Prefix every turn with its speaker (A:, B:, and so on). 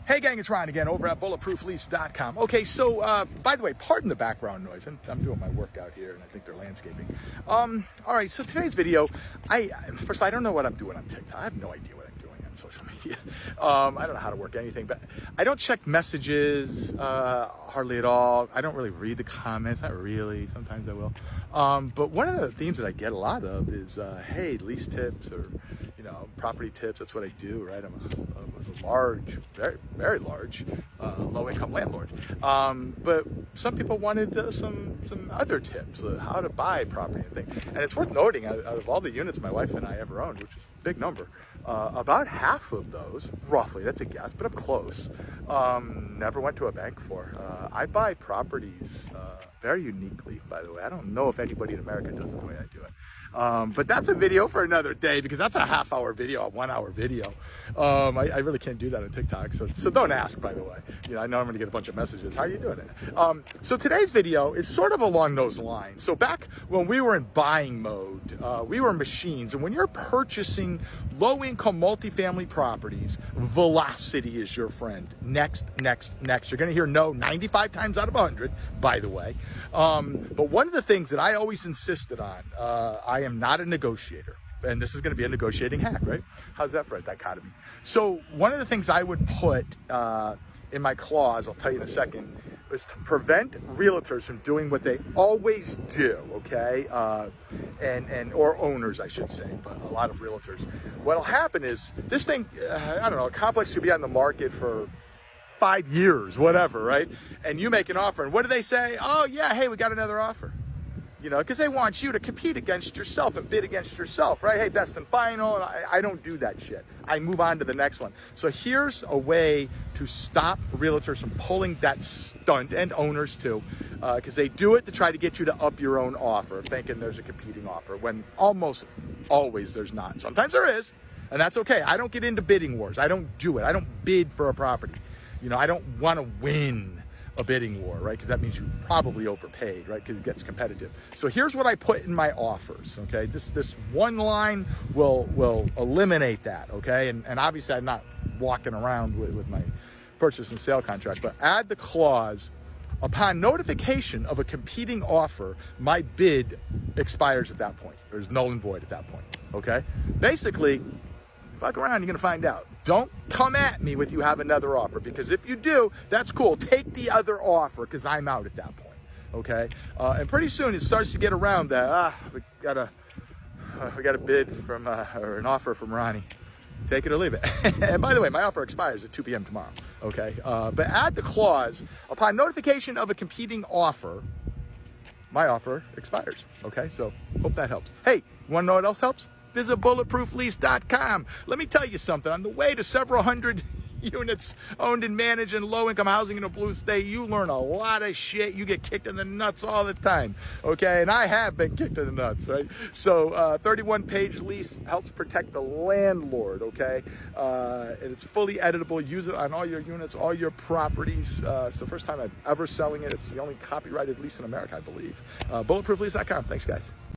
A: Hey gang, it's Ryan again over at bulletprooflease.com. Okay, so by the way, pardon the background noise. I'm doing my workout here and I think they're landscaping. All right, so today's video, first I don't know what I'm doing on TikTok. I have no idea what I'm doing on social media. I don't know how to work anything, but I don't check messages hardly at all. I don't really read the comments, not really. Sometimes I will. But one of the themes that I get a lot of is, hey, lease tips or property tips. That's what I do, right? I was a large, very, very large, low-income landlord. But some people wanted some other tips, how to buy property and things. And it's worth noting, out of all the units my wife and I ever owned, which is a big number, about half of those, roughly, that's a guess, but I'm close, never went to a bank for. I buy properties very uniquely, by the way. I don't know if anybody in America does it the way I do it. But that's a video for another day, because that's a half-hour video, a 1-hour video. I really can't do that on TikTok, so don't ask, by the way. I know I'm gonna get a bunch of messages. How are you doing it? So today's video is sort of along those lines. So back when we were in buying mode, we were machines, and when you're purchasing low-income multifamily properties, velocity is your friend. Next, next, next. You're gonna hear no 95 times out of 100, by the way. But one of the things that I always insisted on, I am not a negotiator, and this is going to be a negotiating hack, right? How's that for a dichotomy? So one of the things I would put in my clause, I'll tell you in a second, is to prevent realtors from doing what they always do, okay? Or owners, I should say, but a lot of realtors. What'll happen is this thing, I don't know, a complex could be on the market for 5 years, whatever, right? And you make an offer, and what do they say? Oh yeah, hey, we got another offer. Because they want you to compete against yourself and bid against yourself, right? Hey, best and final. I don't do that shit. I move on to the next one. So here's a way to stop realtors from pulling that stunt, and owners too, because they do it to try to get you to up your own offer, thinking there's a competing offer, when almost always there's not. Sometimes there is, and that's okay. I don't get into bidding wars. I don't do it. I don't bid for a property. I don't want to win a bidding war, right? Because that means you probably overpaid, right? Because it gets competitive. So here's what I put in my offers, okay? This one line will eliminate that, okay? And obviously I'm not walking around with my purchase and sale contract, but add the clause, upon notification of a competing offer, my bid expires at that point. There's null and void at that point, okay? Basically, fuck around, you're gonna find out. Don't come at me with you have another offer, because if you do, that's cool. Take the other offer, because I'm out at that point, okay? And pretty soon it starts to get around that, we got a bid from, or an offer from Ronnie. Take it or leave it. And by the way, my offer expires at 2 p.m. tomorrow, okay? But add the clause, upon notification of a competing offer, my offer expires, okay? So hope that helps. Hey, you wanna know what else helps? Visit bulletprooflease.com. Let me tell you something. On the way to several hundred units owned and managed in low-income housing in a blue state, you learn a lot of shit. You get kicked in the nuts all the time, okay? And I have been kicked in the nuts, right? So 31-page lease helps protect the landlord, okay? And it's fully editable. Use it on all your units, all your properties. It's the first time I'm ever selling it. It's the only copyrighted lease in America, I believe. Bulletprooflease.com. Thanks, guys.